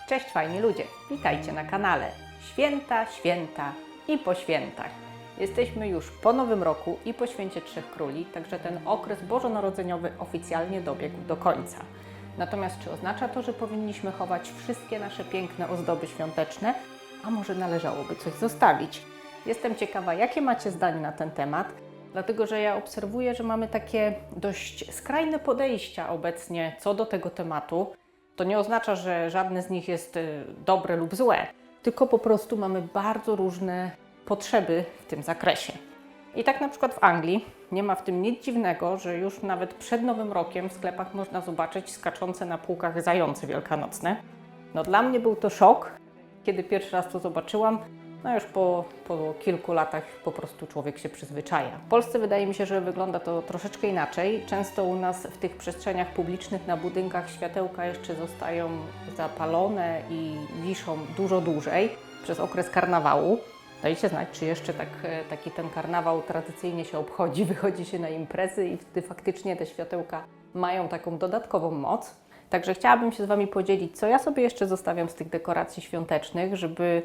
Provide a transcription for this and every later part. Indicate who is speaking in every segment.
Speaker 1: Cześć fajni ludzie, witajcie na kanale Święta, Święta i po świętach. Jesteśmy już po Nowym Roku i po Święcie Trzech Króli, także ten okres bożonarodzeniowy oficjalnie dobiegł do końca. Natomiast czy oznacza to, że powinniśmy chować wszystkie nasze piękne ozdoby świąteczne, a może należałoby coś zostawić? Jestem ciekawa, jakie macie zdanie na ten temat, dlatego że ja obserwuję, że mamy takie dość skrajne podejścia obecnie co do tego tematu. To nie oznacza, że żadne z nich jest dobre lub złe, tylko po prostu mamy bardzo różne potrzeby w tym zakresie. I tak na przykład w Anglii nie ma w tym nic dziwnego, że już nawet przed Nowym Rokiem w sklepach można zobaczyć skaczące na półkach zające wielkanocne. No dla mnie był to szok, kiedy pierwszy raz to zobaczyłam. No już po kilku latach po prostu człowiek się przyzwyczaja. W Polsce wydaje mi się, że wygląda to troszeczkę inaczej. Często u nas w tych przestrzeniach publicznych na budynkach światełka jeszcze zostają zapalone i wiszą dużo dłużej przez okres karnawału. Dajcie znać, czy jeszcze taki ten karnawał tradycyjnie się obchodzi, wychodzi się na imprezy i wtedy faktycznie te światełka mają taką dodatkową moc. Także chciałabym się z Wami podzielić, co ja sobie jeszcze zostawiam z tych dekoracji świątecznych, żeby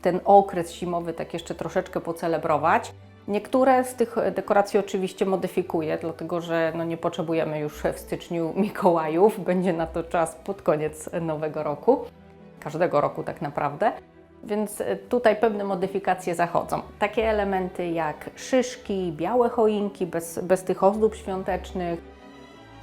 Speaker 1: ten okres zimowy tak jeszcze troszeczkę pocelebrować. Niektóre z tych dekoracji oczywiście modyfikuję, dlatego że nie potrzebujemy już w styczniu Mikołajów, będzie na to czas pod koniec Nowego Roku, każdego roku tak naprawdę. Więc tutaj pewne modyfikacje zachodzą. Takie elementy jak szyszki, białe choinki bez tych ozdób świątecznych,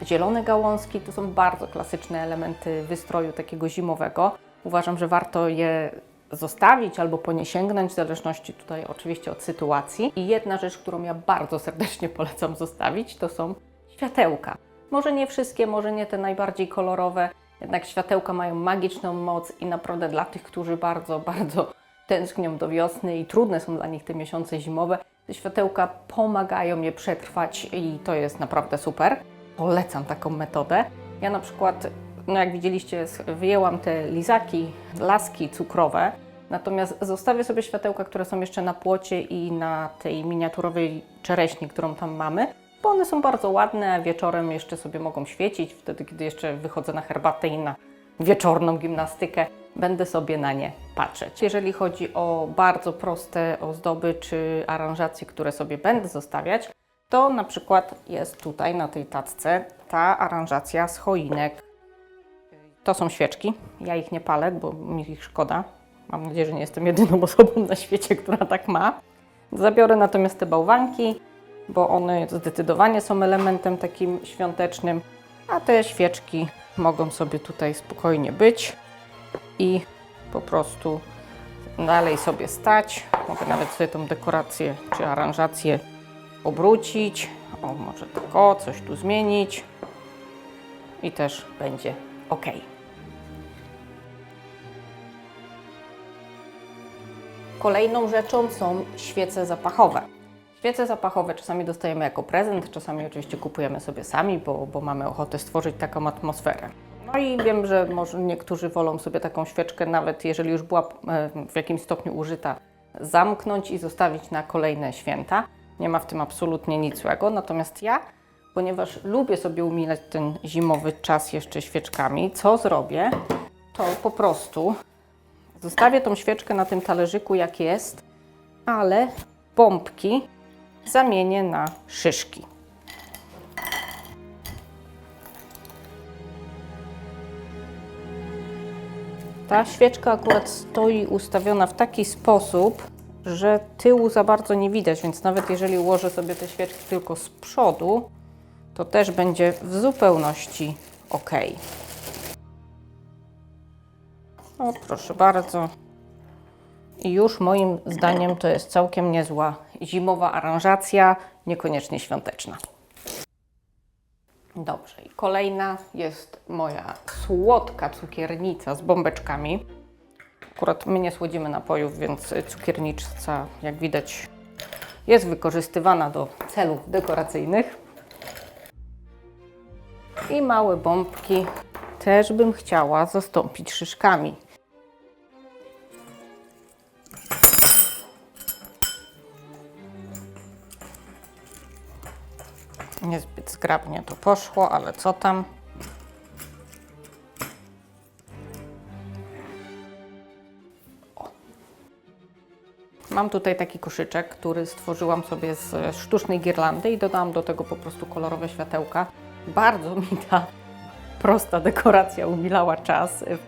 Speaker 1: zielone gałązki to są bardzo klasyczne elementy wystroju takiego zimowego. Uważam, że warto je zostawić albo po nie sięgnąć, w zależności tutaj oczywiście od sytuacji. I jedna rzecz, którą ja bardzo serdecznie polecam zostawić, to są światełka. Może nie wszystkie, może nie te najbardziej kolorowe, jednak światełka mają magiczną moc i naprawdę dla tych, którzy bardzo, bardzo tęsknią do wiosny i trudne są dla nich te miesiące zimowe, te światełka pomagają je przetrwać i to jest naprawdę super. Polecam taką metodę. Ja na przykład, jak widzieliście, wyjęłam te lizaki, laski cukrowe, natomiast zostawię sobie światełka, które są jeszcze na płocie i na tej miniaturowej czereśni, którą tam mamy, bo one są bardzo ładne, a wieczorem jeszcze sobie mogą świecić, wtedy kiedy jeszcze wychodzę na herbatę i na wieczorną gimnastykę, będę sobie na nie patrzeć. Jeżeli chodzi o bardzo proste ozdoby czy aranżacje, które sobie będę zostawiać, to na przykład jest tutaj na tej tacce ta aranżacja z choinek. To są świeczki, ja ich nie palę, bo mi ich szkoda. Mam nadzieję, że nie jestem jedyną osobą na świecie, która tak ma. Zabiorę natomiast te bałwanki, bo one zdecydowanie są elementem takim świątecznym, a te świeczki mogą sobie tutaj spokojnie być i po prostu dalej sobie stać. Mogę nawet sobie tą dekorację czy aranżację obrócić. O, może tylko coś tu zmienić i też będzie ok. Kolejną rzeczą są świece zapachowe. Świece zapachowe czasami dostajemy jako prezent, czasami oczywiście kupujemy sobie sami, bo mamy ochotę stworzyć taką atmosferę. No i wiem, że może niektórzy wolą sobie taką świeczkę, nawet jeżeli już była w jakimś stopniu użyta, zamknąć i zostawić na kolejne święta. Nie ma w tym absolutnie nic złego, natomiast ja, ponieważ lubię sobie umilać ten zimowy czas jeszcze świeczkami, co zrobię, to po prostu zostawię tą świeczkę na tym talerzyku jak jest, ale bombki zamienię na szyszki. Ta świeczka akurat stoi ustawiona w taki sposób, że tyłu za bardzo nie widać, więc nawet jeżeli ułożę sobie te świeczki tylko z przodu, to też będzie w zupełności ok. O, proszę bardzo. I już moim zdaniem to jest całkiem niezła zimowa aranżacja, niekoniecznie świąteczna. Dobrze, i kolejna jest moja słodka cukiernica z bombeczkami. Akurat my nie słodzimy napojów, więc cukiernica, jak widać, jest wykorzystywana do celów dekoracyjnych. I małe bombki też bym chciała zastąpić szyszkami. Niezbyt zgrabnie to poszło, ale co tam? Mam tutaj taki koszyczek, który stworzyłam sobie z sztucznej girlandy i dodałam do tego po prostu kolorowe światełka. Bardzo mi ta prosta dekoracja umilała czas w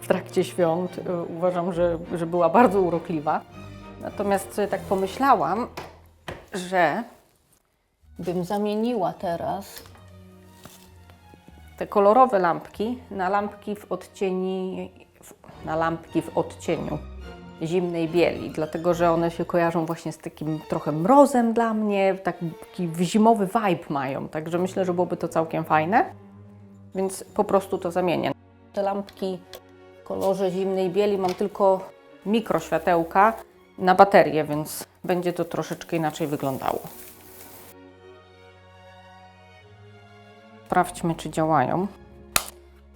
Speaker 1: trakcie świąt. Uważam, że była bardzo urokliwa. Natomiast sobie tak pomyślałam, że bym zamieniła teraz te kolorowe lampki na lampki w odcieniu zimnej bieli, dlatego że one się kojarzą właśnie z takim trochę mrozem dla mnie, taki zimowy vibe mają, także myślę, że byłoby to całkiem fajne, więc po prostu to zamienię. Te lampki w kolorze zimnej bieli mam tylko mikroświatełka na baterię, więc będzie to troszeczkę inaczej wyglądało. Sprawdźmy, czy działają,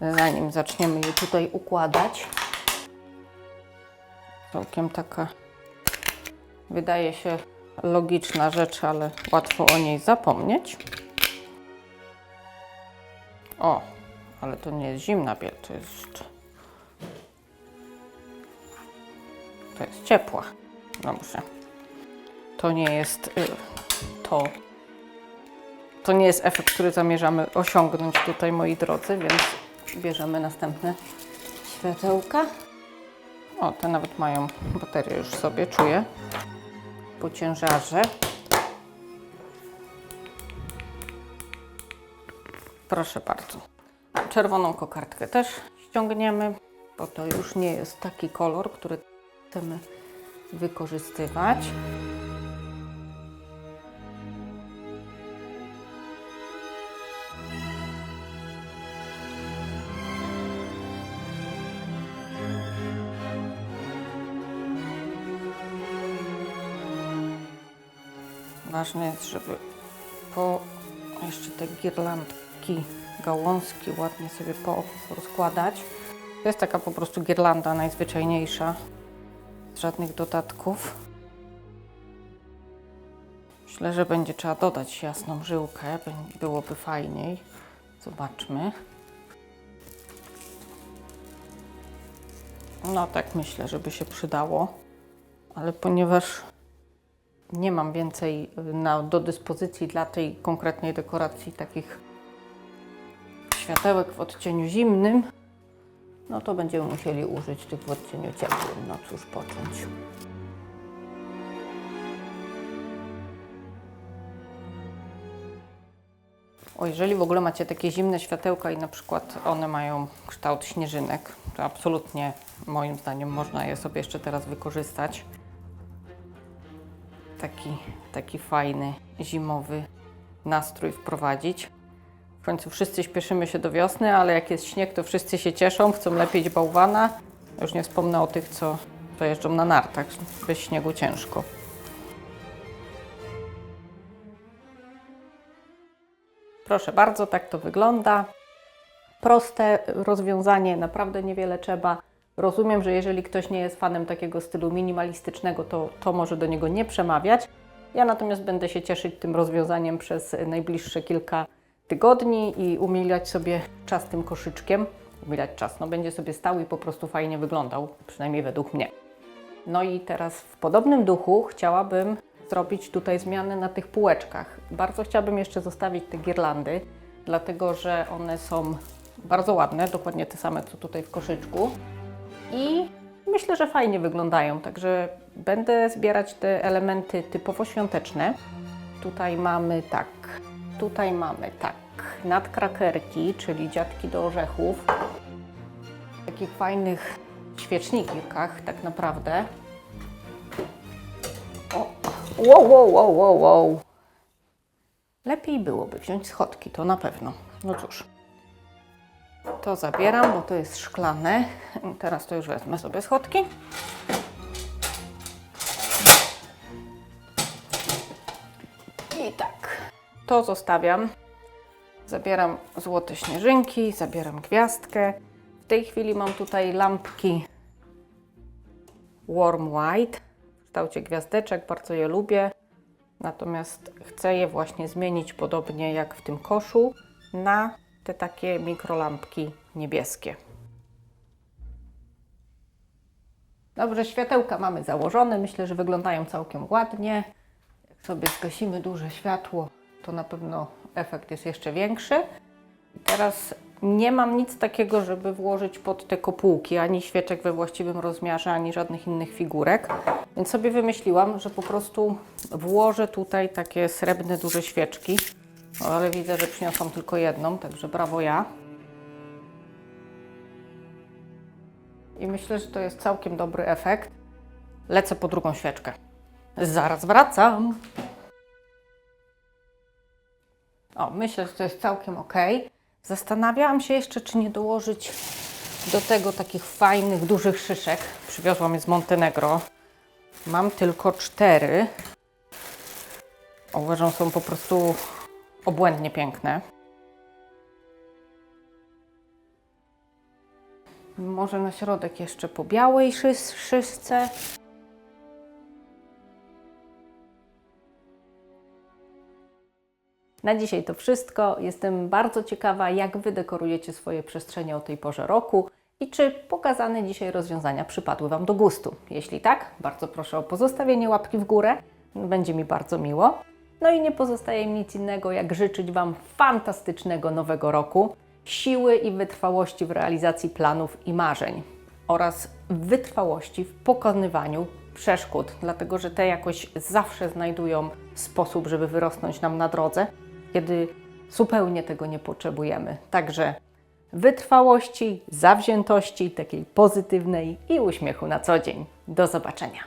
Speaker 1: zanim zaczniemy je tutaj układać. Całkiem taka, wydaje się, logiczna rzecz, ale łatwo o niej zapomnieć. O, ale to nie jest zimna biel, to jest ciepła. Dobrze. To nie jest to nie jest efekt, który zamierzamy osiągnąć tutaj, moi drodzy, więc bierzemy następne światełka. O, te nawet mają baterię już sobie, czuję, po ciężarze. Proszę bardzo. A czerwoną kokardkę też ściągniemy, bo to już nie jest taki kolor, który chcemy wykorzystywać. Ważne jest, żeby jeszcze te girlandki, gałązki ładnie sobie porozkładać. To jest taka po prostu girlanda najzwyczajniejsza, z żadnych dodatków. Myślę, że będzie trzeba dodać jasną żyłkę, byłoby fajniej. Zobaczmy. No tak myślę, żeby się przydało, ale ponieważ nie mam więcej do dyspozycji dla tej konkretnej dekoracji takich światełek w odcieniu zimnym, no to będziemy musieli użyć tych w odcieniu ciepłym. No cóż począć. O, jeżeli w ogóle macie takie zimne światełka i na przykład one mają kształt śnieżynek, to absolutnie moim zdaniem można je sobie jeszcze teraz wykorzystać. Taki fajny, zimowy nastrój wprowadzić. W końcu wszyscy śpieszymy się do wiosny, ale jak jest śnieg, to wszyscy się cieszą, chcą lepić bałwana. Już nie wspomnę o tych, co jeżdżą na nartach. Bez śniegu ciężko. Proszę bardzo, tak to wygląda. Proste rozwiązanie, naprawdę niewiele trzeba. Rozumiem, że jeżeli ktoś nie jest fanem takiego stylu minimalistycznego, to może do niego nie przemawiać. Ja natomiast będę się cieszyć tym rozwiązaniem przez najbliższe kilka tygodni i umilać sobie czas tym koszyczkiem. Umilać czas, no będzie sobie stał i po prostu fajnie wyglądał, przynajmniej według mnie. No i teraz w podobnym duchu chciałabym zrobić tutaj zmiany na tych półeczkach. Bardzo chciałabym jeszcze zostawić te girlandy, dlatego że one są bardzo ładne, dokładnie te same co tutaj w koszyczku. I myślę, że fajnie wyglądają, także będę zbierać te elementy typowo świąteczne. Tutaj mamy tak, nadkrakerki, czyli dziadki do orzechów. W takich fajnych świecznikach tak naprawdę. Wow. Lepiej byłoby wziąć schodki, to na pewno. No cóż. To zabieram, bo to jest szklane. Teraz to już wezmę sobie schodki. I tak, to zostawiam. Zabieram złote śnieżynki, zabieram gwiazdkę. W tej chwili mam tutaj lampki Warm White w kształcie gwiazdeczek, bardzo je lubię. Natomiast chcę je właśnie zmienić, podobnie jak w tym koszu, na te takie mikrolampki niebieskie. Dobrze, światełka mamy założone. Myślę, że wyglądają całkiem ładnie. Jak sobie zgasimy duże światło, to na pewno efekt jest jeszcze większy. I teraz nie mam nic takiego, żeby włożyć pod te kopułki, ani świeczek we właściwym rozmiarze, ani żadnych innych figurek. Więc sobie wymyśliłam, że po prostu włożę tutaj takie srebrne duże świeczki. Ale widzę, że przyniosłam tylko jedną, także brawo ja. I myślę, że to jest całkiem dobry efekt. Lecę po drugą świeczkę. Zaraz wracam. O, myślę, że to jest całkiem ok. Zastanawiałam się jeszcze, czy nie dołożyć do tego takich fajnych, dużych szyszek. Przywiozłam je z Montenegro. Mam tylko 4. Uważam, są po prostu obłędnie piękne. Może na środek jeszcze po białej szyszce. Na dzisiaj to wszystko. Jestem bardzo ciekawa, jak Wy dekorujecie swoje przestrzenie o tej porze roku i czy pokazane dzisiaj rozwiązania przypadły Wam do gustu. Jeśli tak, bardzo proszę o pozostawienie łapki w górę. Będzie mi bardzo miło. No i nie pozostaje mi nic innego, jak życzyć Wam fantastycznego nowego roku, siły i wytrwałości w realizacji planów i marzeń oraz wytrwałości w pokonywaniu przeszkód, dlatego że te jakoś zawsze znajdują sposób, żeby wyrosnąć nam na drodze, kiedy zupełnie tego nie potrzebujemy. Także wytrwałości, zawziętości, takiej pozytywnej i uśmiechu na co dzień. Do zobaczenia.